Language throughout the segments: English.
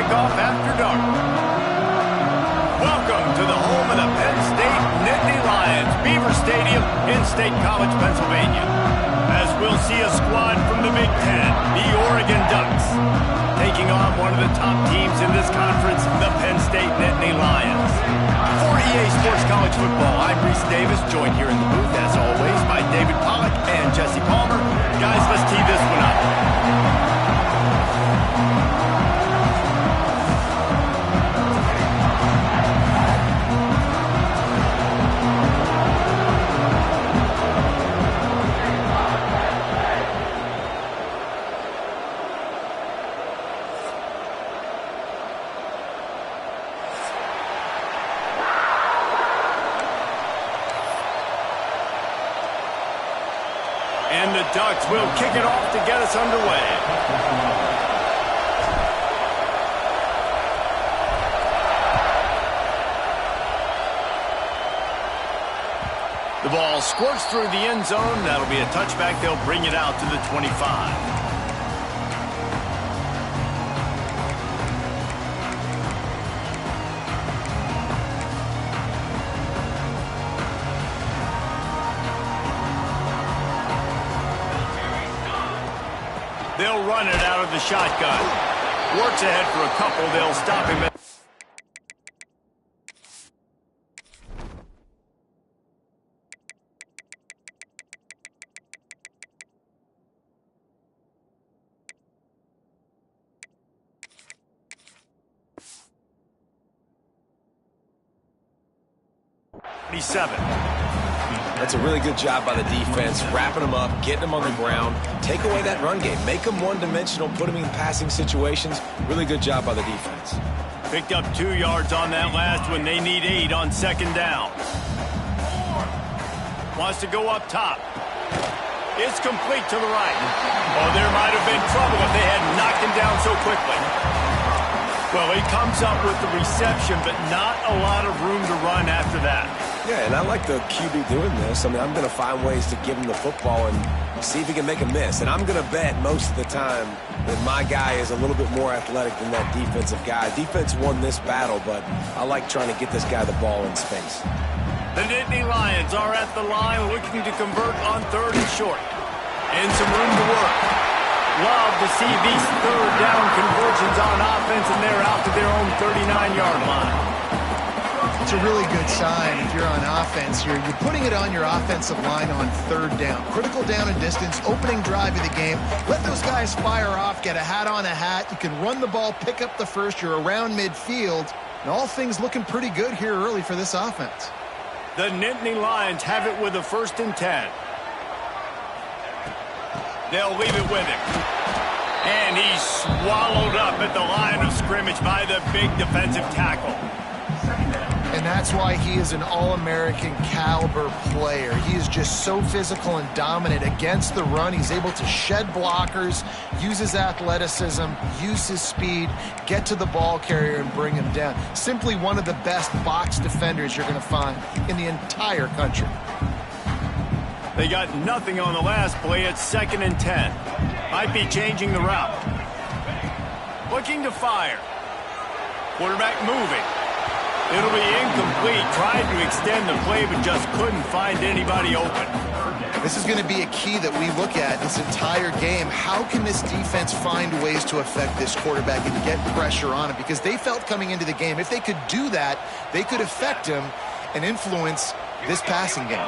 kickoff after dark. Welcome to the home of the Penn State Nittany Lions, Beaver Stadium in State College, Pennsylvania. As we'll see a squad from the Big Ten, the Oregon Ducks, taking on one of the top teams in this conference, the Penn State Nittany Lions. For EA Sports College Football, I'm Reese Davis, joined here in the booth, as always, by David Pollack and Jesse Palmer. Guys, let's tee this one up. And the Ducks will kick it off to get us underway. The ball squirts through the end zone. That'll be a touchback. They'll bring it out to the 25. They'll run it out of the shotgun. Works ahead for a couple. They'll stop him at That's a really good job by the defense, wrapping them up, getting them on the ground, take away that run game, make them one-dimensional, put them in passing situations. Really good job by the defense. Picked up 2 yards on that last one. They need 8 on second down. Wants to go up top. It's complete to the right. Oh, there might have been trouble if they had knocked him down so quickly. Well, he comes up with the reception, but not a lot of room to run after that. Yeah, and I like the QB doing this. I mean, I'm going to find ways to give him the football and see if he can make a miss. And I'm going to bet most of the time that my guy is a little bit more athletic than that defensive guy. Defense won this battle, but I like trying to get this guy the ball in space. The Nittany Lions are at the line looking to convert on 3rd and short. And some room to work. Love to see these 3rd down conversions on offense, and they're out to their own 39-yard line. It's a really good sign if you're on offense here. You're putting it on your offensive line on 3rd down. Critical down and distance, opening drive of the game. Let those guys fire off, get a hat on a hat. You can run the ball, pick up the first. You're around midfield. And all things looking pretty good here early for this offense. The Nittany Lions have it with a 1st and 10. They'll leave it with him. And he's swallowed up at the line of scrimmage by the big defensive tackle. And that's why he is an All-American caliber player. He is just so physical and dominant against the run. He's able to shed blockers, use his athleticism, use his speed, get to the ball carrier and bring him down. Simply one of the best box defenders you're going to find in the entire country. They got nothing on the last play. It's 2nd and 10. Might be changing the route. Looking to fire. Quarterback moving. It'll be incomplete. Tried to extend the play, but just couldn't find anybody open. This is going to be a key that we look at this entire game. How can this defense find ways to affect this quarterback and get pressure on him? Because they felt coming into the game, if they could do that, they could affect him and influence this passing game.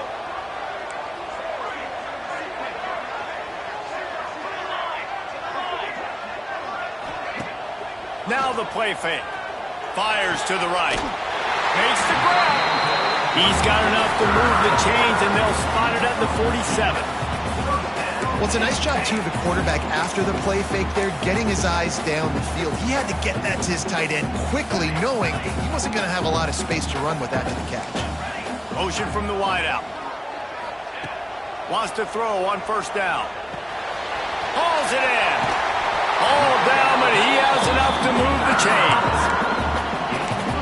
Now the play fake. Fires to the right. Makes the grab. He's got enough to move the chains, and they'll spot it at the 47. Well, it's a nice job, too, of the quarterback after the play fake there, getting his eyes down the field. He had to get that to his tight end quickly, knowing he wasn't going to have a lot of space to run with after the catch. Motion from the wideout. Wants to throw on 1st down. Hauls it in. All down, but he has enough to move the chains.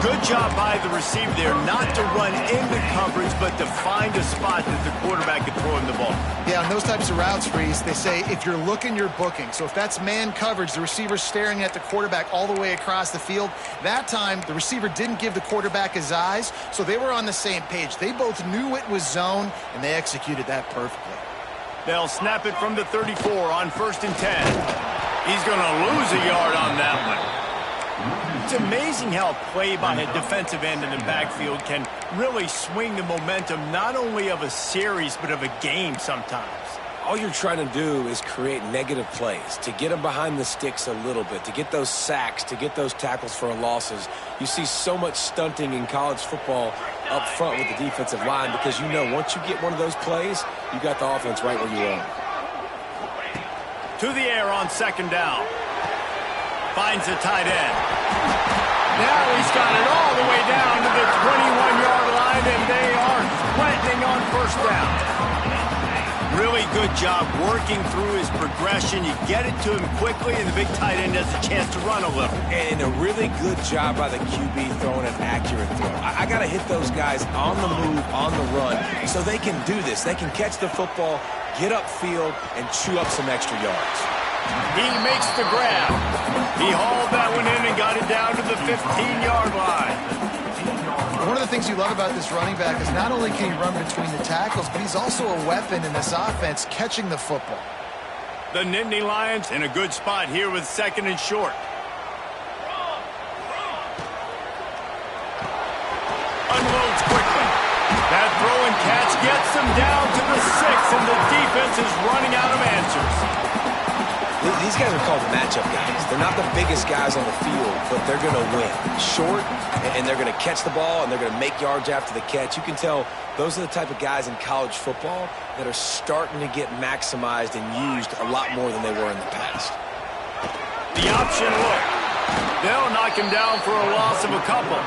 Good job by the receiver there not to run into coverage, but to find a spot that the quarterback could throw him the ball. Yeah, on those types of routes, Reese, they say if you're looking, you're booking. So if that's man coverage, the receiver's staring at the quarterback all the way across the field. That time, the receiver didn't give the quarterback his eyes, so they were on the same page. They both knew it was zone, and they executed that perfectly. They'll snap it from the 34 on 1st and 10. He's going to lose a yard on that one. It's amazing how a play by a defensive end in the backfield can really swing the momentum not only of a series but of a game sometimes. All you're trying to do is create negative plays, to get them behind the sticks a little bit, to get those sacks, to get those tackles for losses. You see so much stunting in college football up front with the defensive line because you know once you get one of those plays, you got the offense right where you are. To the air on 2nd down. Finds the tight end. Now he's got it all the way down to the 21-yard line, and they are threatening on 1st down. Really good job working through his progression. You get it to him quickly, and the big tight end has a chance to run a little. And a really good job by the QB throwing an accurate throw. I got to hit those guys on the move, on the run, so they can do this. They can catch the football, get upfield, and chew up some extra yards. He makes the grab. He hauled that one in and got it down to the 15-yard line. One of the things you love about this running back is not only can he run between the tackles, but he's also a weapon in this offense catching the football. The Nittany Lions in a good spot here with 2nd and short. Unloads quickly. That throw and catch gets them down to the 6, and the defense is running out of answers. These guys are called matchup guys. They're not the biggest guys on the field, but they're going to win. Short, and they're going to catch the ball, and they're going to make yards after the catch. You can tell those are the type of guys in college football that are starting to get maximized and used a lot more than they were in the past. The option look. They'll knock him down for a loss of a couple.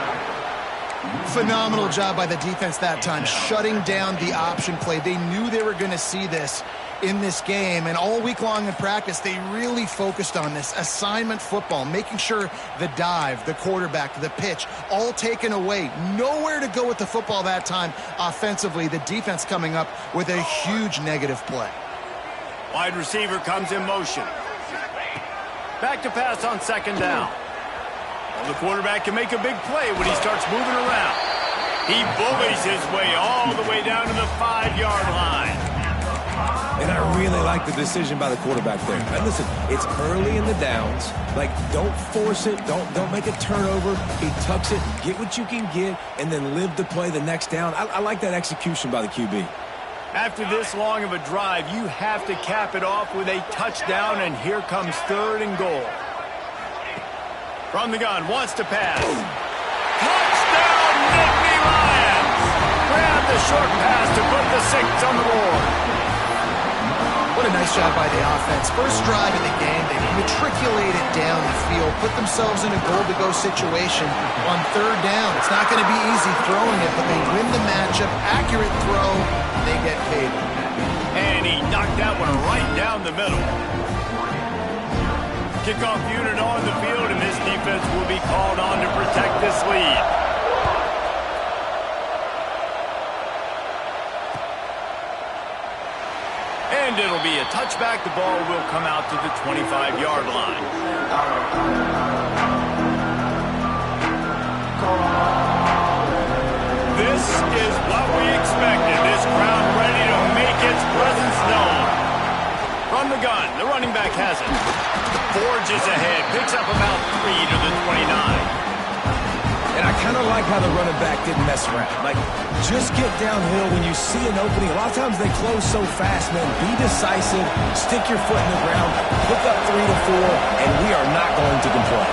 Phenomenal job by the defense that time, shutting down the option play. They knew they were going to see this in this game, and all week long in practice, they really focused on this assignment football, making sure the dive, the quarterback, the pitch, all taken away. Nowhere to go with the football that time offensively. The defense coming up with a huge negative play. Wide receiver comes in motion. Back to pass on 2nd down. Well, the quarterback can make a big play when he starts moving around. He bullies his way all the way down to the 5-yard line. And I really like the decision by the quarterback there. And listen, it's early in the downs. Like, don't force it. Don't make a turnover. He tucks it, get what you can get, and then live to play the next down. I like that execution by the QB. After this long of a drive, you have to cap it off with a touchdown, and here comes 3rd and goal. From the gun, wants to pass. Touchdown, Nittany Lions! Grab the short pass to put the 6 on the board. What a nice job by the offense. First drive of the game, they matriculated down the field, put themselves in a goal-to-go situation on 3rd down. It's not going to be easy throwing it, but they win the matchup. Accurate throw, and they get paid. And he knocked that one right down the middle. Kickoff unit on the field, and this defense will be called on to protect this lead. And it'll be a touchback. The ball will come out to the 25-yard line. This is what we expected. This crowd ready to make its presence known. From the gun, the running back has it. Forges ahead, picks up about 3 to the 29. And I kind of like how the running back didn't mess around. Like, just get downhill when you see an opening. A lot of times they close so fast, man. Be decisive, stick your foot in the ground, pick up 3 to 4, and we are not going to complain.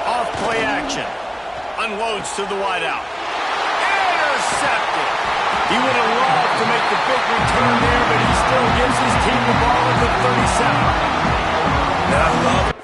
Off play action. Unloads to the wideout. Intercepted. He would have loved to make the big return there, but he still gives his team the ball at the 37. And I love it.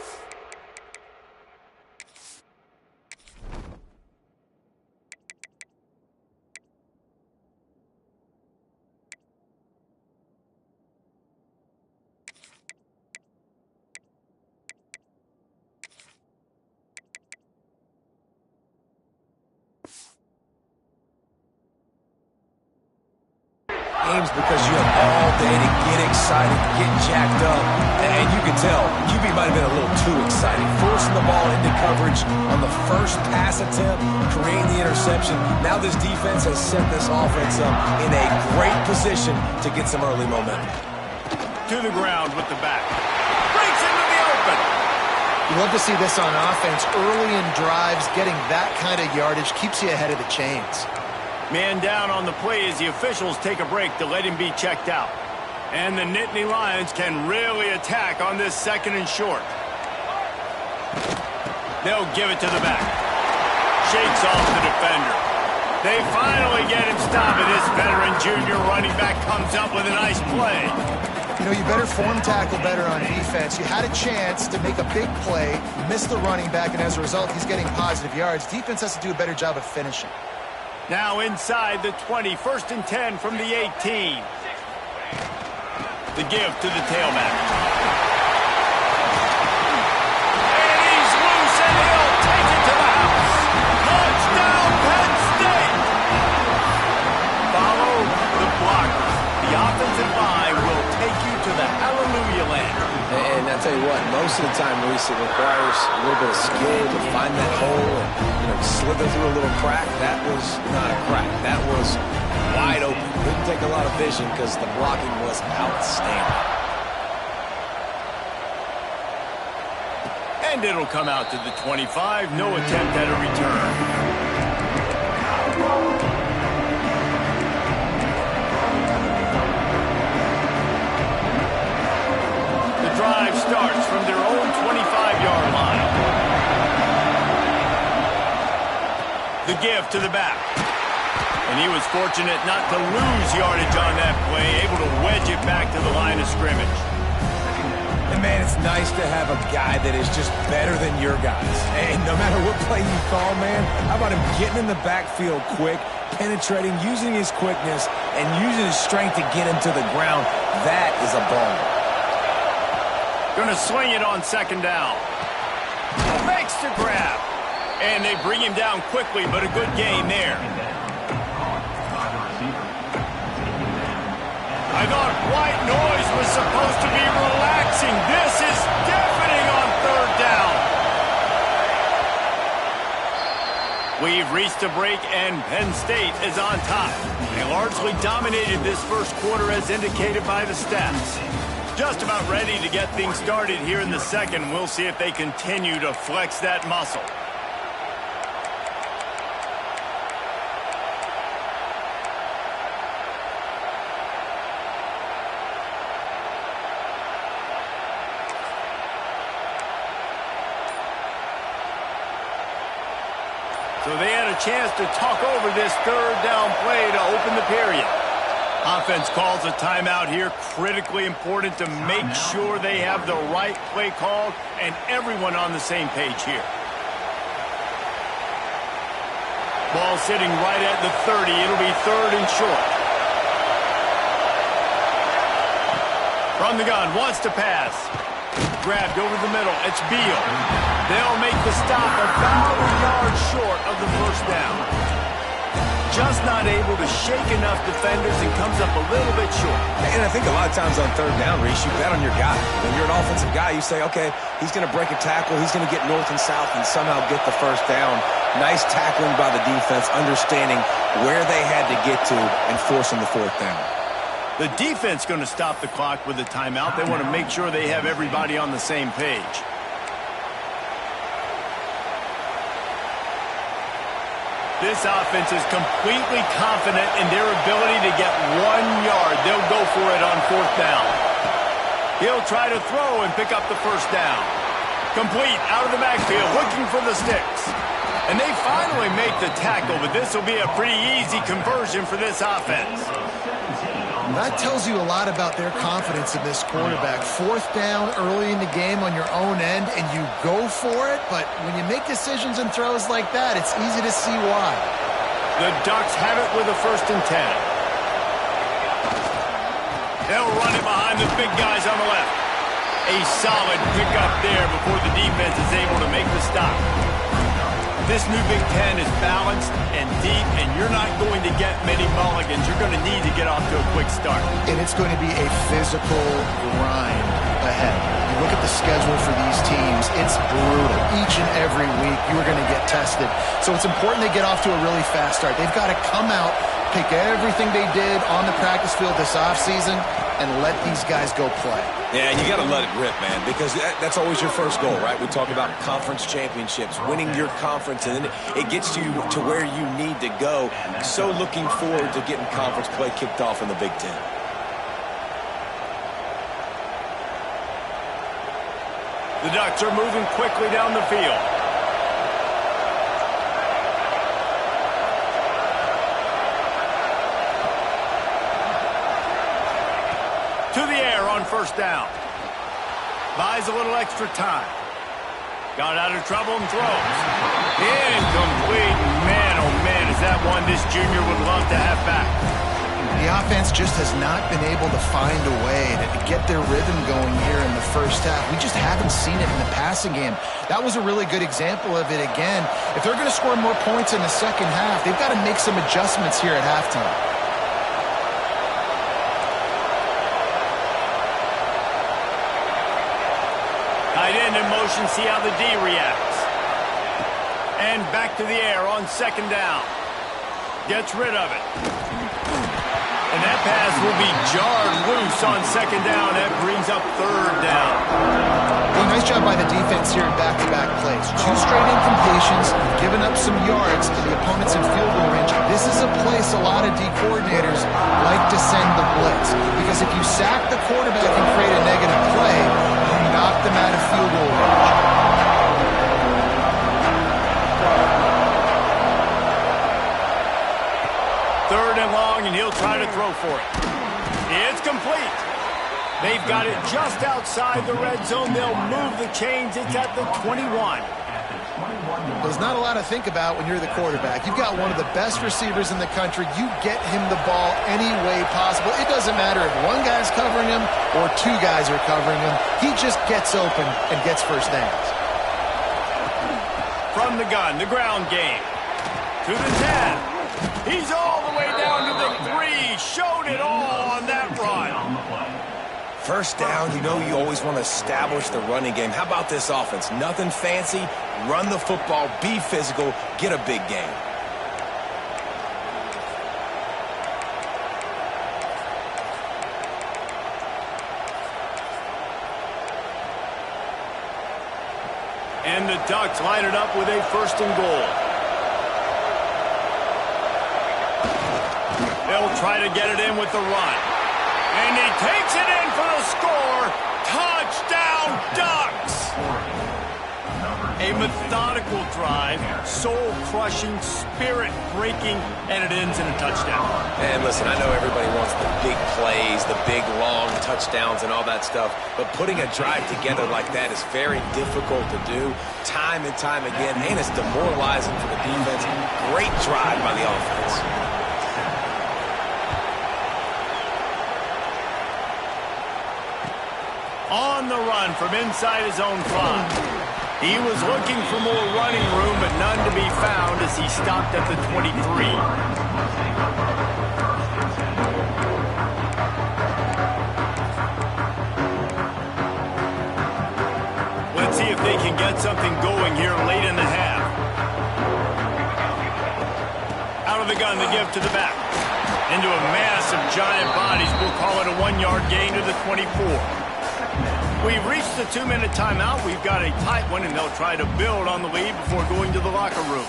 games because you have all day to get excited, get jacked up. And you can tell, QB might have been a little too excited. Forcing the ball into coverage on the first pass attempt, creating the interception. Now this defense has set this offense up in a great position to get some early momentum. To the ground with the back. Breaks into the open. You love to see this on offense. Early in drives, getting that kind of yardage keeps you ahead of the chains. Man down on the play as the officials take a break to let him be checked out. And the Nittany Lions can really attack on this 2nd and short. They'll give it to the back. Shakes off the defender. They finally get him stopped, and this veteran junior running back comes up with a nice play. You know, you better form tackle better on defense. You had a chance to make a big play, missed the running back, and as a result, he's getting positive yards. Defense has to do a better job of finishing. Now inside the 20, 1st and 10 from the 18. The give to the tailback. And he's loose, and he'll take it to the house. Touchdown, Penn State! Follow the blockers. The offensive line will take you to the hallelujah land. And I tell you what, most of the time, Reese, it requires a little bit of skill to find that hole and, slither through a little crack. That was not a crack. That was wide open. Didn't take a lot of vision because the blocking was outstanding. And it'll come out to the 25. No attempt at a return. The drive starts from their own 25-yard line. The give to the back. And he was fortunate not to lose yardage on that play, able to wedge it back to the line of scrimmage. And, man, it's nice to have a guy that is just better than your guys. And no matter what play you call, man, how about him getting in the backfield quick, penetrating, using his quickness, and using his strength to get him to the ground. That is a ball. Going to swing it on 2nd down. Makes the grab. And they bring him down quickly, but a good gain there. I thought white noise was supposed to be relaxing. This is deafening on 3rd down. We've reached a break, and Penn State is on top. They largely dominated this first quarter as indicated by the stats. Just about ready to get things started here in the 2nd. We'll see if they continue to flex that muscle. So they had a chance to talk over this 3rd down play to open the period. Offense calls a timeout here. Critically important to make sure they have the right play called and everyone on the same page here. Ball sitting right at the 30. It'll be 3rd and short. From the gun, wants to pass. Grabbed over the middle. It's Beal. They'll make the stop about a yard short of the 1st down. Just not able to shake enough defenders and comes up a little bit short. And I think a lot of times on 3rd down, Reese, you bet on your guy. When you're an offensive guy, you say, okay, he's going to break a tackle, he's going to get north and south and somehow get the 1st down. Nice tackling by the defense, understanding where they had to get to and forcing the 4th down. The defense going to stop the clock with a timeout. They want to make sure they have everybody on the same page. This offense is completely confident in their ability to get 1 yard. They'll go for it on 4th down. He'll try to throw and pick up the 1st down. Complete out of the backfield, looking for the sticks. And they finally make the tackle, but this will be a pretty easy conversion for this offense. That tells you a lot about their confidence in this quarterback. 4th down early in the game on your own end, and you go for it, but when you make decisions and throws like that, it's easy to see why. The Ducks have it with a 1st and 10. They'll run it behind the big guys on the left. A solid pickup there before the defense is able to make the stop. This new Big Ten is balanced and deep, and you're not going to get many mulligans. You're going to need to get off to a quick start. And it's going to be a physical grind ahead. You look at the schedule for these teams, it's brutal. Each and every week, you are going to get tested. So it's important they get off to a really fast start. They've got to come out, pick everything they did on the practice field this offseason, and let these guys go play. Yeah, and you got to let it rip, man, because that's always your first goal, right? We talk about conference championships, winning your conference, and then it gets you to where you need to go. So looking forward to getting conference play kicked off in the Big Ten. The Ducks are moving quickly down the field. To the air on first down. Buys a little extra time. Got out of trouble and throws. Incomplete. Man, oh man, is that one this junior would love to have back. The offense just has not been able to find a way to get their rhythm going here in the first half. We just haven't seen it in the passing game. That was a really good example of it again. If they're going to score more points in the second half, they've got to make some adjustments here at halftime. Tight end in motion, see how the D reacts. And back to the air on second down. Gets rid of it. And that pass will be jarred loose on second down. That brings up third down. Well, nice job by the defense here in back-to-back plays. 2 straight incompletions, giving up some yards to the opponents in field goal range. This is a place a lot of D coordinators like to send the blitz. Because if you sack the quarterback and create a negative play, you knock them out of field goal range. Third and long, and he'll try to throw for it. It's complete. They've got it just outside the red zone. They'll move the chains. It's at the 21. There's not a lot to think about when you're the quarterback. You've got one of the best receivers in the country. You get him the ball any way possible. It doesn't matter if one guy's covering him or 2 guys are covering him. He just gets open and gets first downs. From the gun, the ground game. To the 10. He's all the way down to the 3. Showed it all on that run. First down, you know you always want to establish the running game. How about this offense? Nothing fancy. Run the football, be physical, get a big gain. And the Ducks line it up with a first and goal. They'll try to get it in with the run. And he takes it in for the score. Touchdown, Ducks! A methodical drive, soul-crushing, spirit-breaking, and it ends in a touchdown. And listen, I know everybody wants the big plays, the big, long touchdowns and all that stuff, but putting a drive together like that is very difficult to do time and time again, and it's demoralizing for the defense. Great drive by the offense. On the run from inside his own 5. He was looking for more running room, but none to be found as he stopped at the 23. Let's see if they can get something going here late in the half. Out of the gun, the give to the back. Into a mass of giant bodies. We'll call it a 1-yard gain to the 24. We've reached the 2-minute timeout. We've got a tight one, and they'll try to build on the lead before going to the locker room.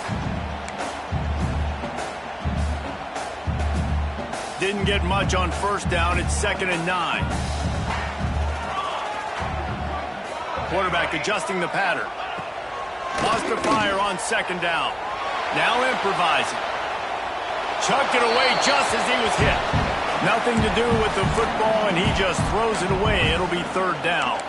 Didn't get much on first down. It's 2nd and 9. Quarterback adjusting the pattern. Lost to fire on 2nd down. Now improvising. Chucked it away just as he was hit. Nothing to do with the football, and he just throws it away. It'll be 3rd down.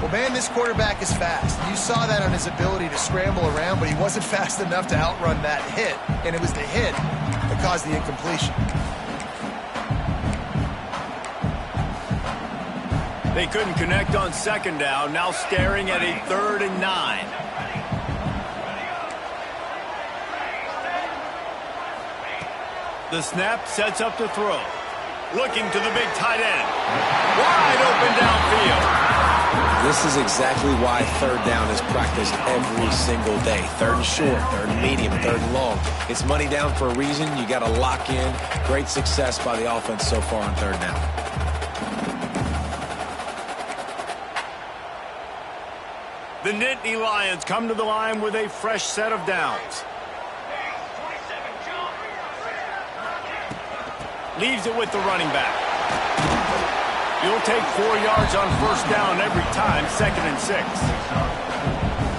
Well, man, this quarterback is fast. You saw that on his ability to scramble around, but he wasn't fast enough to outrun that hit, and it was the hit that caused the incompletion. They couldn't connect on 2nd down, now staring at a 3rd and 9. The snap sets up the throw. Looking to the big tight end. Wide open downfield. This is exactly why third down is practiced every single day. Third and short, third and medium, third and long. It's money down for a reason. You got to lock in. Great success by the offense so far on third down. The Nittany Lions come to the line with a fresh set of downs. Leaves it with the running back. He'll take 4 yards on first down every time, 2nd and 6.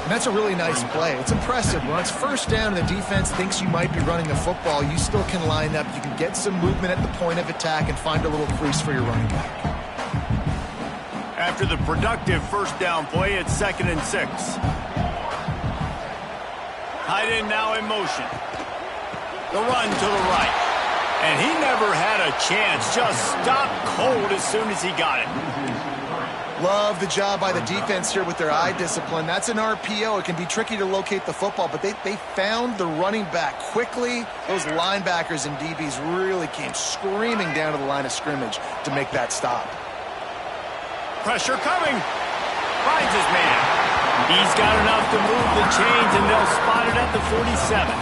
And that's a really nice play. It's impressive. When it's first down and the defense thinks you might be running the football, you still can line up. You can get some movement at the point of attack and find a little crease for your running back. After the productive first down play, it's 2nd and 6. Tight end now in motion. The run to the right. And he never had a chance. Just stopped cold as soon as he got it. Love the job by the defense here with their eye discipline. That's an RPO. It can be tricky to locate the football, but they found the running back quickly. Those linebackers and DBs really came screaming down to the line of scrimmage to make that stop. Pressure coming. Finds his man. He's got enough to move the chains, and they'll spot it at the 47.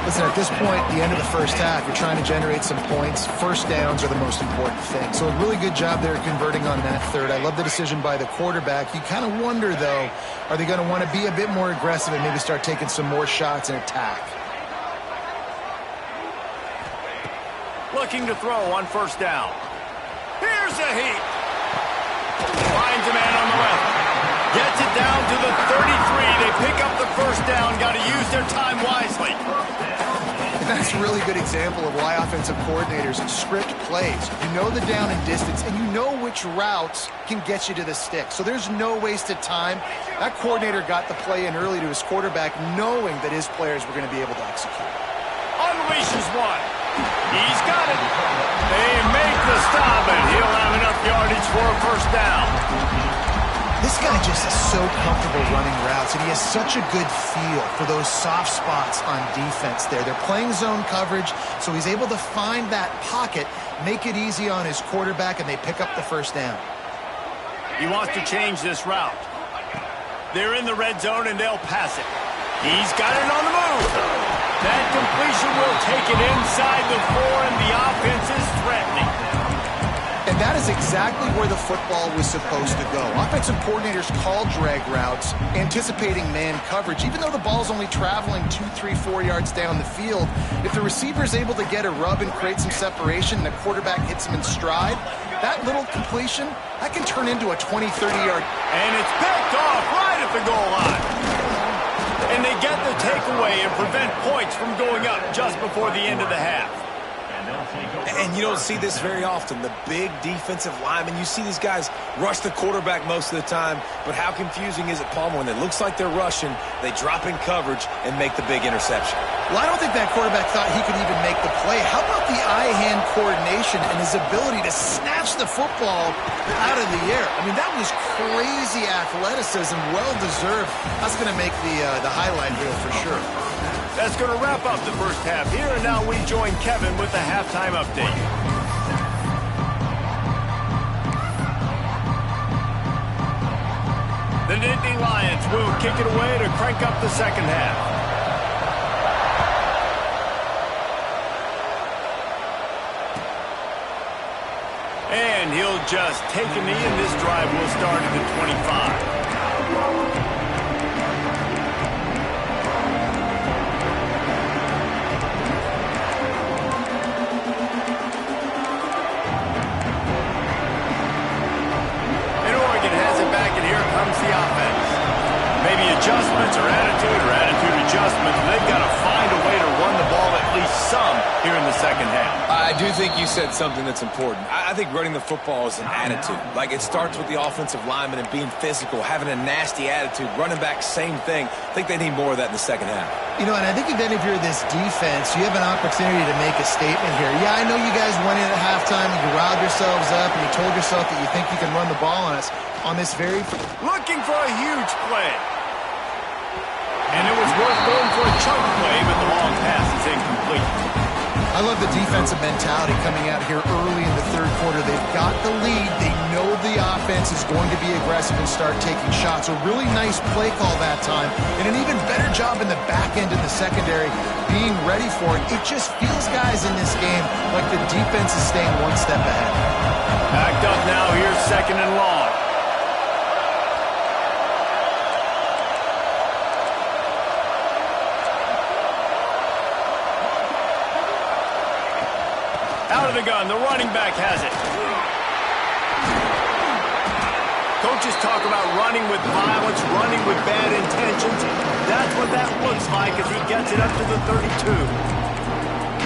Listen, at this point, the end of the first half, you're trying to generate some points. First downs are the most important thing. So a really good job there converting on that third. I love the decision by the quarterback. You kind of wonder, though, are they going to want to be a bit more aggressive and maybe start taking some more shots and attack? Looking to throw on first down. Here's a heat. Finds a man on the left. Gets it down to the 33. They pick up the first down. Got to use their time wisely. That's a really good example of why offensive coordinators script plays. You know the down and distance, and you know which routes can get you to the stick. So there's no wasted time. That coordinator got the play in early to his quarterback, knowing that his players were going to be able to execute. Unleashes one. He's got it. They make the stop, and he'll have enough yardage for a first down. This guy just is so comfortable running routes, and he has such a good feel for those soft spots on defense there. They're playing zone coverage, so he's able to find that pocket, make it easy on his quarterback, and they pick up the first down. He wants to change this route. They're in the red zone, and they'll pass it. He's got it on the move. That completion will take it inside the 4, and the offense is threatening. And that is exactly where the football was supposed to go. Offensive coordinators call drag routes, anticipating man coverage. Even though the ball's only traveling 2, 3, 4 yards down the field, if the receiver is able to get a rub and create some separation and the quarterback hits him in stride, that little completion, that can turn into a 20, 30-yard. And it's picked off right at the goal line. And they get the takeaway and prevent points from going up just before the end of the half. And you don't see this very often. The big defensive linemen, you see these guys rush the quarterback most of the time, but how confusing is it, Palmer, when it looks like they're rushing, they drop in coverage and make the big interception? Well, I don't think that quarterback thought he could even make the play. How about the eye-hand coordination and his ability to snatch the football out of the air? I mean, that was crazy athleticism, well-deserved. That's going to make the highlight reel for sure. That's going to wrap up the first half here, and now we join Kevin with the halftime update. The Nittany Lions will kick it away to crank up the second half. And he'll just take a knee, and this drive will start at the 25. The offense. Maybe adjustments or attitude adjustments. They've got to find a way to run the ball at least some here in the second half. I do think you said something that's important. I think running the football is an attitude. Like, it starts with the offensive lineman and being physical, having a nasty attitude. Running back, same thing. I think they need more of that in the second half. You know, and I think then if you're this defense, you have an opportunity to make a statement here. Yeah, I know you guys went in at halftime and you riled yourselves up and you told yourself that you think you can run the ball on us on this very... Looking for a huge play. And it was worth going for a chunk play, but the long pass is incomplete. I love the defensive mentality coming out here early in the third quarter. They've got the lead. They know the offense is going to be aggressive and start taking shots. A really nice play call that time, and an even better job in the back end of the secondary being ready for it. It just feels, guys, in this game like the defense is staying one step ahead. Backed up now. Here's second and long. Out of the gun, the running back has it. Coaches talk about running with violence, running with bad intentions. That's what that looks like as he gets it up to the 32.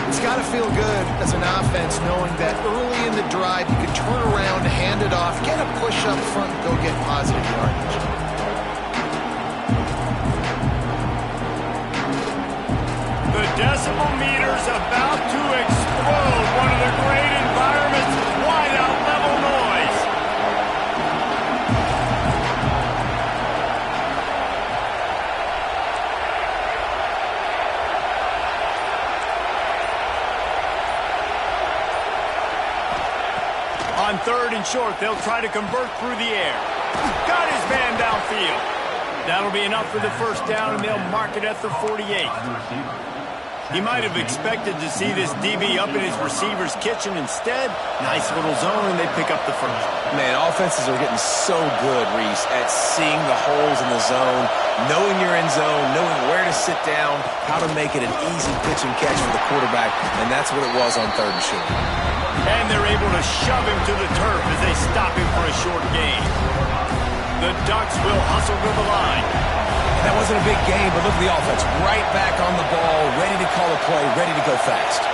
It's got to feel good as an offense knowing that early in the drive you can turn around, hand it off, get a push up front, and go get positive yardage. The decibel meter's about to explode. One of the great environments, wide-out level noise. On third and short, they'll try to convert through the air. Got his man downfield. That'll be enough for the first down, and they'll mark it at the 48. He might have expected to see this DB up in his receiver's kitchen. Instead, nice little zone, and they pick up the first. Man, offenses are getting so good, Reese, at seeing the holes in the zone, knowing you're in zone, knowing where to sit down, how to make it an easy pitch and catch for the quarterback, and that's what it was on third and short. And they're able to shove him to the turf as they stop him for a short gain. The Ducks will hustle to the line. That wasn't a big game, but look at the offense. Right back on the ball, ready to call a play, ready to go fast.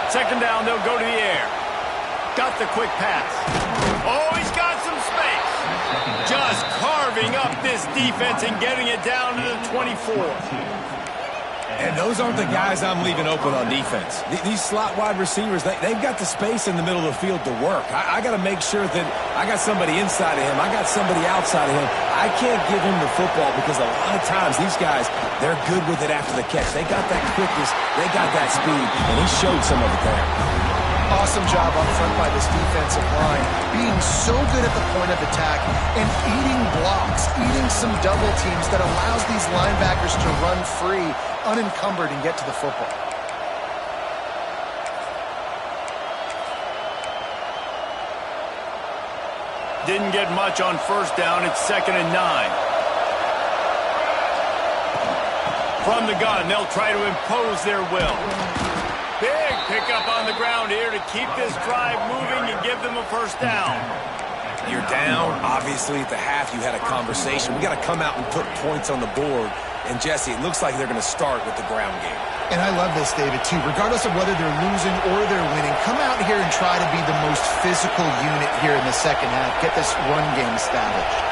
Second down, they'll go to the air. Got the quick pass. Oh, he's got some space. Just carving up this defense and getting it down to the 24. And those aren't the guys I'm leaving open on defense. These slot wide receivers, they've got the space in the middle of the field to work. I got to make sure that I got somebody inside of him. I got somebody outside of him. I can't give him the football because a lot of times these guys, they're good with it after the catch. They got that quickness. They got that speed, and he showed some of it there. Awesome job up front by this defensive line, being so good at the point of attack and eating blocks, eating some double teams that allows these linebackers to run free, unencumbered, and get to the football. Didn't get much on first down. It's 2nd and 9. From the gun, they'll try to impose their will. Big pickup on the ground here to keep this drive moving and give them a first down. You're down. Obviously, at the half, you had a conversation. We got to come out and put points on the board. And, Jesse, it looks like they're going to start with the ground game. And I love this, David, too. Regardless of whether they're losing or they're winning, come out here and try to be the most physical unit here in the second half. Get this run game established.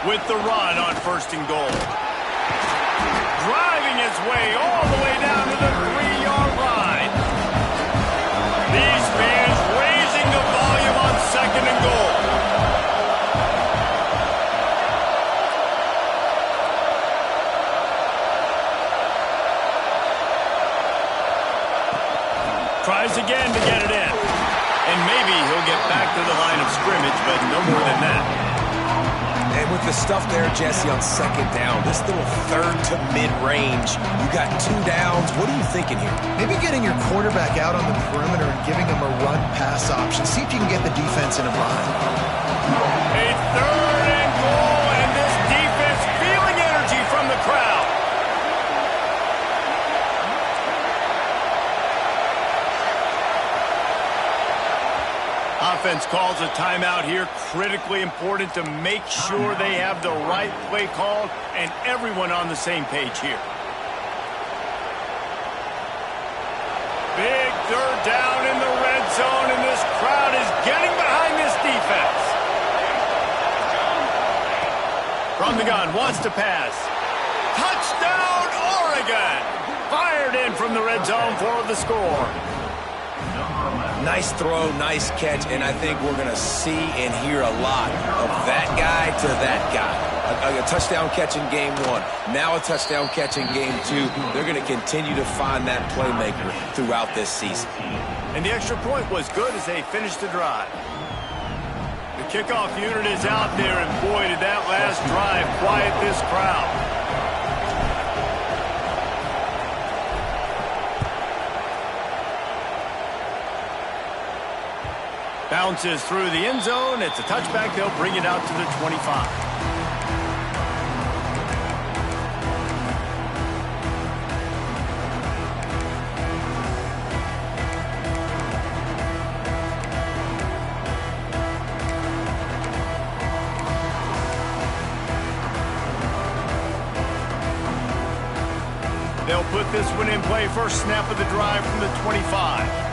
With the run on 1st and goal. Driving his way all the way down to the 3-yard line. These fans raising the volume on 2nd and goal. Tries again to get it in. And maybe he'll get back to the line of scrimmage, but no more than that. And with the stuff there, Jesse, on 2nd down, this little third to mid-range, you got 2 downs. What are you thinking here? Maybe getting your quarterback out on the perimeter and giving him a run-pass option. See if you can get the defense in a bind. A 3rd and goal, and this defense feeling energy from the crowd. Offense calls a timeout here. Critically important to make sure they have the right play called and everyone on the same page here. Big 3rd down in the red zone, and this crowd is getting behind this defense. From the gun, wants to pass. Touchdown, Oregon! Fired in from the red zone for the score. Nice throw, nice catch, and I think we're going to see and hear a lot of that guy to that guy. A touchdown catch in game 1. Now a touchdown catch in game 2. They're going to continue to find that playmaker throughout this season. And the extra point was good as they finished the drive. The kickoff unit is out there, and boy, did that last drive quiet this crowd. Bounces through the end zone. It's a touchback. They'll bring it out to the 25. They'll put this one in play. First snap of the drive from the 25.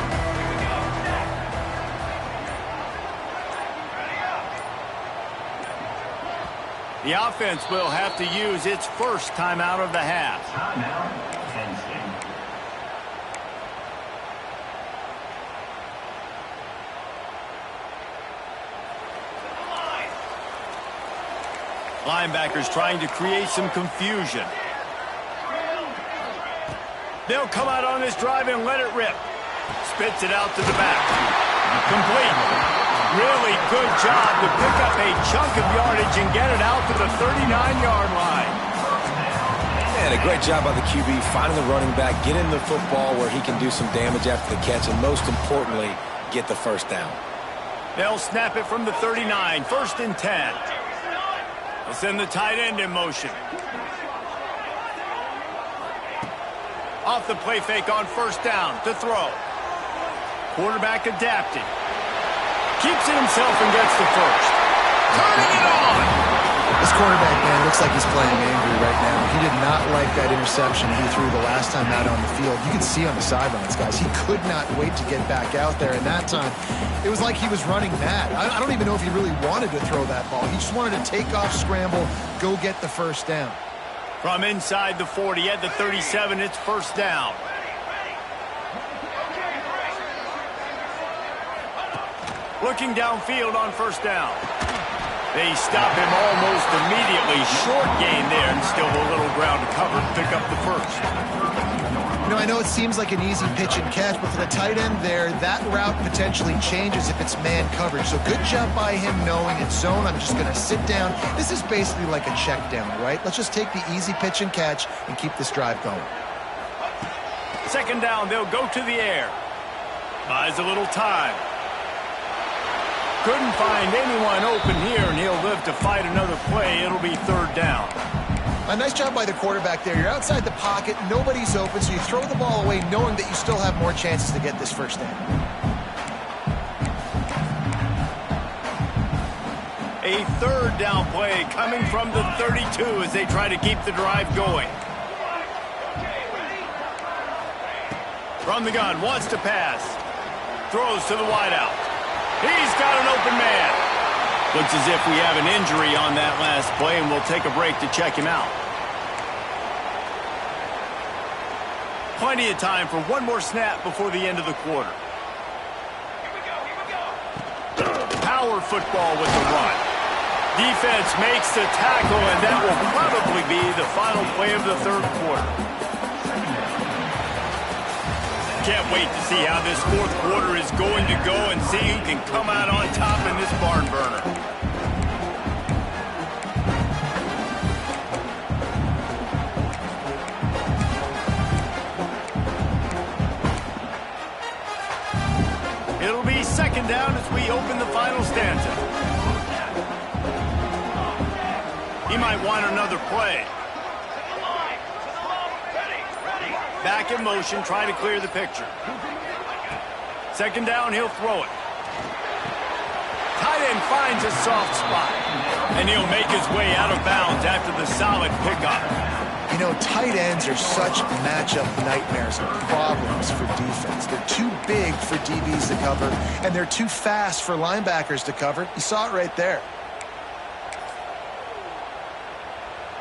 The offense will have to use its first timeout of the half. Penn State. Linebackers trying to create some confusion. They'll come out on this drive and let it rip. Spits it out to the back. Complete. Really good job to pick up a chunk of yardage and get it out to the 39-yard line. And a great job by the QB finding the running back, getting the football where he can do some damage after the catch, and most importantly, get the first down. They'll snap it from the 39, 1st and 10. They'll send the tight end in motion. Off the play fake on 1st down to throw. Quarterback adapted. Keeps it himself and gets the first. Turning it on! This quarterback, man, looks like he's playing angry right now. He did not like that interception he threw the last time out on the field. You can see on the sidelines, guys, he could not wait to get back out there. And that time, it was like he was running mad. I don't even know if he really wanted to throw that ball. He just wanted to take off, scramble, go get the first down. From inside the 40 at the 37, it's 1st down. Looking downfield on 1st down. They stop him almost immediately. Short gain there, and still a little ground to cover to pick up the first. You know, I know it seems like an easy pitch and catch, but for the tight end there, that route potentially changes if it's man coverage. So good job by him knowing it's zone. I'm just going to sit down. This is basically like a check down, right? Let's just take the easy pitch and catch and keep this drive going. 2nd down, they'll go to the air. Buys a little time. Couldn't find anyone open here, and he'll live to fight another play. It'll be 3rd down. A nice job by the quarterback there. You're outside the pocket, nobody's open, so you throw the ball away knowing that you still have more chances to get this first down. A 3rd down play coming from the 32 as they try to keep the drive going. From the gun, wants to pass. Throws to the wideout. He's got an open man. Looks as if we have an injury on that last play, and we'll take a break to check him out. Plenty of time for one more snap before the end of the quarter. Power football with the run. Defense makes the tackle, and that will probably be the final play of the 3rd quarter. Can't wait to see how this 4th quarter is going to go and see who can come out on top in this barn burner. It'll be 2nd down as we open the final stanza. He might want another play. Back in motion, trying to clear the picture. 2nd down, he'll throw it. Tight end finds a soft spot, and he'll make his way out of bounds after the solid pickup. You know, tight ends are such matchup nightmares and problems for defense. They're too big for DBs to cover, and they're too fast for linebackers to cover. You saw it right there.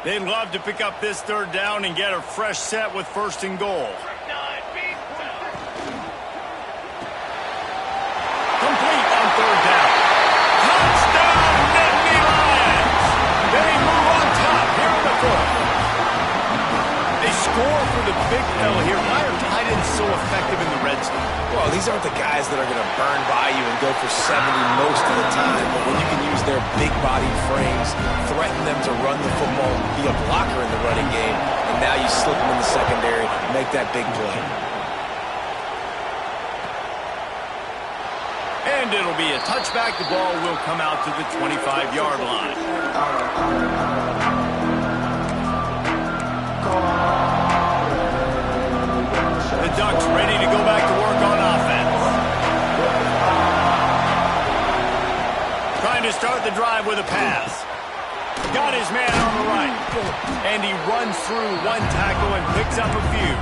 They'd love to pick up this 3rd down and get a fresh set with 1st and goal. Complete on 3rd down. Touchdown, Nittany Lions! They move on the big fella here. Why are tight ends so effective in the red zone? Well, these aren't the guys that are going to burn by you and go for 70 most of the time, but when you can use their big-bodied frames, threaten them to run the football, be a blocker in the running game, and now you slip them in the secondary, make that big play. And it'll be a touchback. The ball will come out to the 25-yard line. The Ducks ready to go back to work on offense. Trying to start the drive with a pass. Got his man on the right. And he runs through one tackle and picks up a few.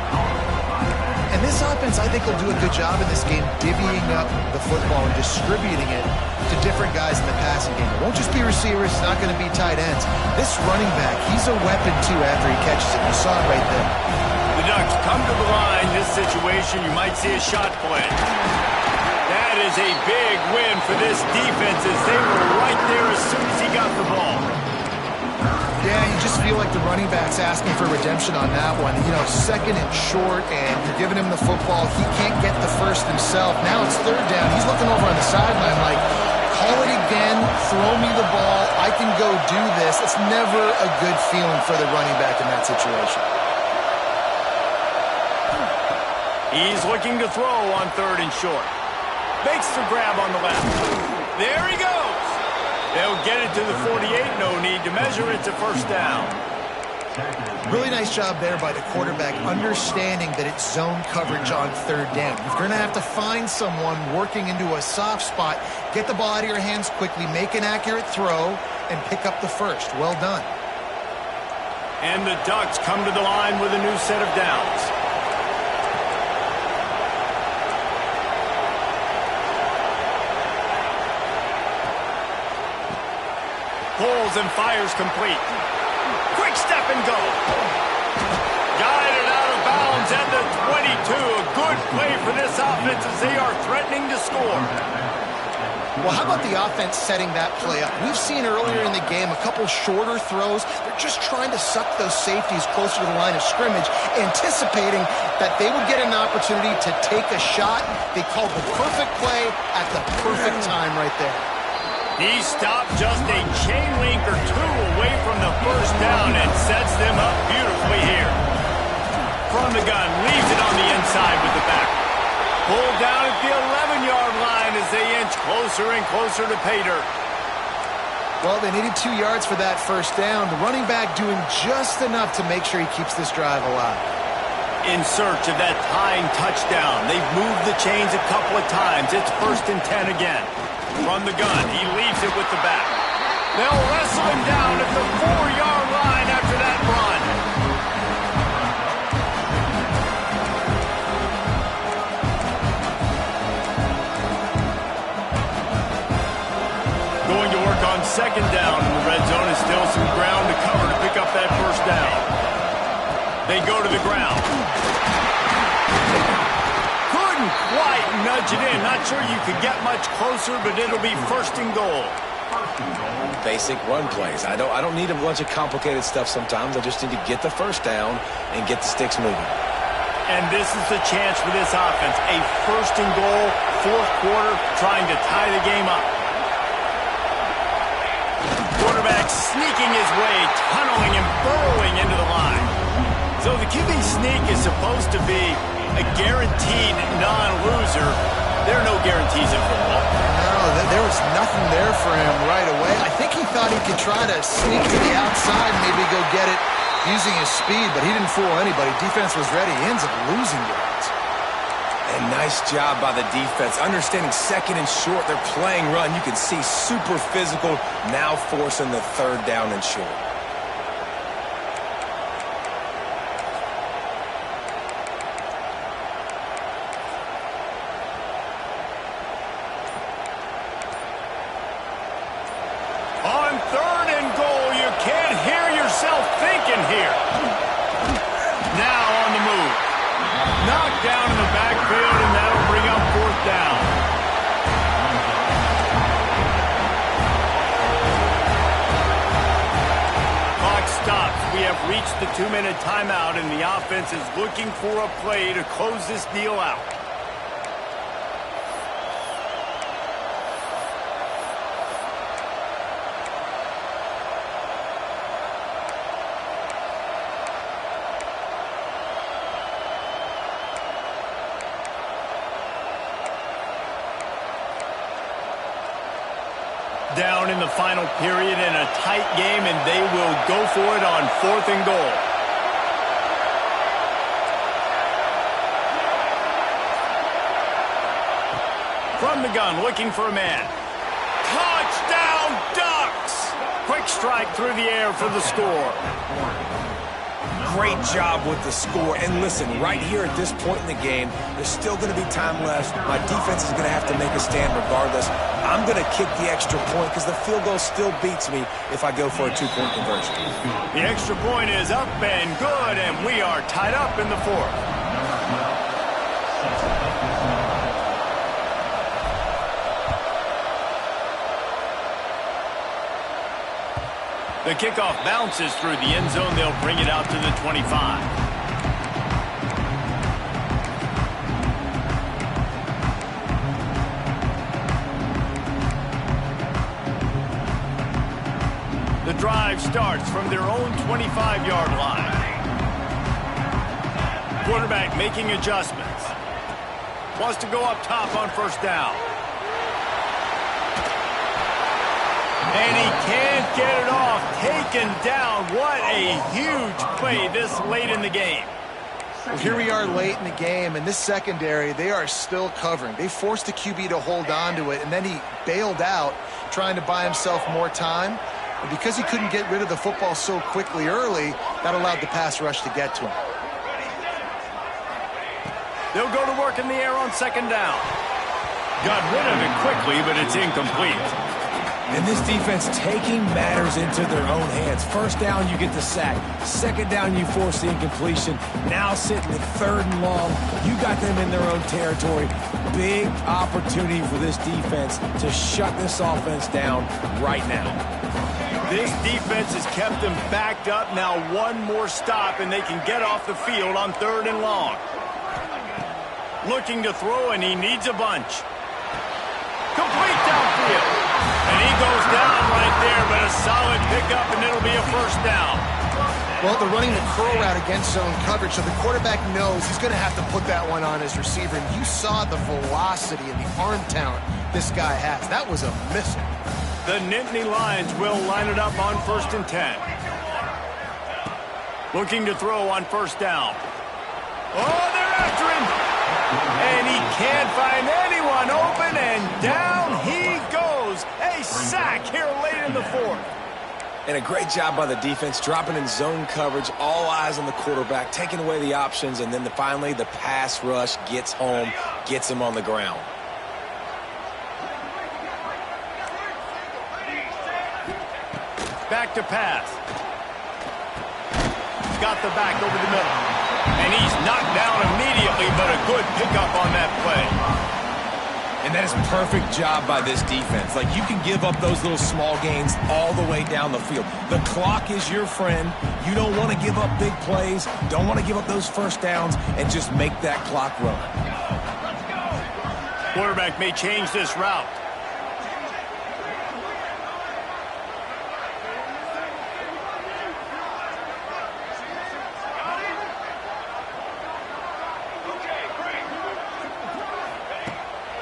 And this offense, I think, will do a good job in this game divvying up the football and distributing it to different guys in the passing game. It won't just be receivers. It's not going to be tight ends. This running back, he's a weapon, too, after he catches it. You saw it right there. The Ducks come to the line. This situation, you might see a shot play. That is a big win for this defense as they were right there as soon as he got the ball. Yeah, you just feel like the running back's asking for redemption on that one. You know, second and short, and you're giving him the football. He can't get the first himself. Now it's third down. He's looking over on the sideline like, call it again, throw me the ball, I can go do this. It's never a good feeling for the running back in that situation. He's looking to throw on third and short. Makes the grab on the left. There he goes. They'll get it to the 48. No need to measure. It's a first down. Really nice job there by the quarterback, understanding that it's zone coverage on third down. You're going to have to find someone working into a soft spot, get the ball out of your hands quickly, make an accurate throw, and pick up the first. Well done. And the Ducks come to the line with a new set of downs. Pulls and fires complete. Quick step and go. Guided out of bounds at the 22. A good play for this offense as they are threatening to score. Well, how about the offense setting that play up? We've seen earlier in the game a couple shorter throws. They're just trying to suck those safeties closer to the line of scrimmage, anticipating that they would get an opportunity to take a shot. They called the perfect play at the perfect time right there. He stopped just a chain link or two away from the first down and sets them up beautifully here. From the gun, leaves it on the inside with the back. Pulled down at the 11-yard line as they inch closer and closer to pay dirt. Well, they needed 2 yards for that first down. The running back doing just enough to make sure he keeps this drive alive. In search of that tying touchdown. They've moved the chains a couple of times. It's 1st and 10 again. From the gun, he leaves it with the back. They'll wrestle him down at the 4-yard line after that run. Going to work on 2nd down in the red zone. Is still some ground to cover to pick up that first down. They go to the ground. Quite nudge it in. Not sure you could get much closer, but it'll be 1st and goal. Basic run plays. I don't need a bunch of complicated stuff sometimes. I just need to get the first down and get the sticks moving. And this is the chance for this offense. A 1st and goal, 4th quarter, trying to tie the game up. Quarterback sneaking his way, tunneling and burrowing into the line. So the QB sneak is supposed to be a guaranteed non-loser. There are no guarantees in football. No, there was nothing there for him right away. I think he thought he could try to sneak to the outside, maybe go get it using his speed, but he didn't fool anybody. Defense was ready. He ends up losing yards. And nice job by the defense. Understanding 2nd and short, they're playing run. You can see super physical, now forcing the 3rd down and short. On 3rd and goal, you can't hear yourself thinking here. Now on the move. Knocked down in the backfield, and that'll bring up 4th down. Clock stops. We have reached the 2-minute timeout, and the offense is looking for a play to close this deal out. Down in the final period in a tight game, and they will go for it on 4th and goal. From the gun, looking for a man. Touchdown, Ducks! Quick strike through the air for the score. Great job with the score. And listen, right here at this point in the game, there's still going to be time left. My defense is going to have to make a stand regardless. I'm going to kick the extra point because the field goal still beats me if I go for a 2-point conversion. The extra point is up and good, and we are tied up in the 4th. The kickoff bounces through the end zone. They'll bring it out to the 25. The drive starts from their own 25-yard line. Quarterback making adjustments. Wants to go up top on 1st down. And he can't get it off. Taken down. What a huge play this late in the game. Well, here we are late in the game, and this secondary, they are still covering. They forced the QB to hold on to it, and then he bailed out, trying to buy himself more time. And because he couldn't get rid of the football so quickly early, that allowed the pass rush to get to him. They'll go to work in the air on 2nd down. Got rid of it quickly, but it's incomplete. And this defense taking matters into their own hands. 1st down, you get the sack. 2nd down, you force the incompletion. Now sitting at 3rd and long, you got them in their own territory. Big opportunity for this defense to shut this offense down right now. This defense has kept them backed up. Now one more stop, and they can get off the field on 3rd and long. Looking to throw, and he needs a bunch. Complete downfield. And he goes down right there, but a solid pickup, and it'll be a 1st down. Well, they're running the curl route against zone coverage, so the quarterback knows he's going to have to put that one on his receiver. And you saw the velocity and the arm talent this guy has. That was a missile. The Nittany Lions will line it up on 1st and 10. Looking to throw on 1st down. Oh, they're after him. And he can't find anyone open, and down he goes. A sack here late in the 4th. And a great job by the defense, dropping in zone coverage, all eyes on the quarterback, taking away the options, and then finally the pass rush gets home, gets him on the ground. Back to pass. Got the back over the middle. And he's knocked down immediately, but a good pickup on that play. And that is a perfect job by this defense. Like, you can give up those little small gains all the way down the field. The clock is your friend. You don't want to give up big plays. Don't want to give up those 1st downs and just make that clock run. Quarterback may change this route.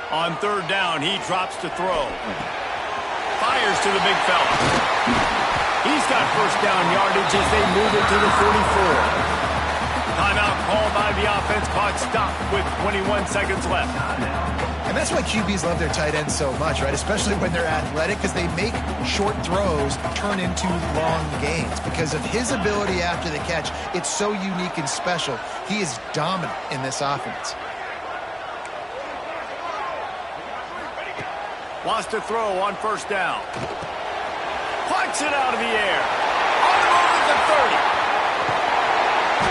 On 3rd down, he drops to throw. Fires to the big fella. He's got 1st down yardage as they move it to the 44. Timeout called by the offense. Clock stopped with 21 seconds left. And that's why QBs love their tight ends so much, right? Especially when they're athletic, because they make short throws turn into long gains. Because of his ability after the catch, it's so unique and special. He is dominant in this offense. Wants to throw on 1st down. Plucks it out of the air. On the move at the 30.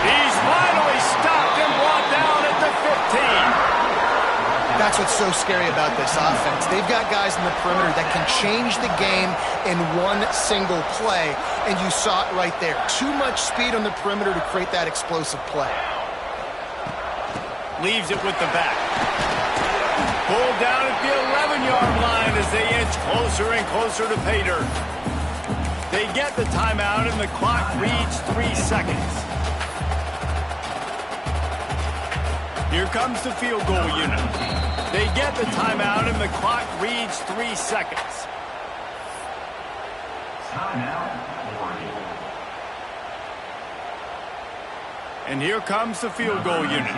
He's finally stopped and brought down at the 15. That's what's so scary about this offense. They've got guys in the perimeter that can change the game in one single play, and you saw it right there. Too much speed on the perimeter to create that explosive play. Leaves it with the back. Pulled down at the 11-yard line as they inch closer and closer to pay dirt. They get the timeout, and the clock reads 3 seconds. Here comes the field goal unit. They get the timeout, and the clock reads 3 seconds. And here comes the field goal unit.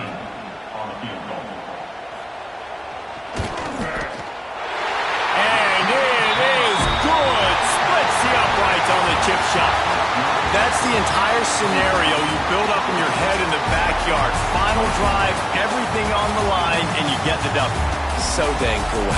And it is good. Splits the uprights on the chip shot. That's the entire scenario you build up in your head in the backyard. Final drive, everything on the line, and you get the W. So dang cool.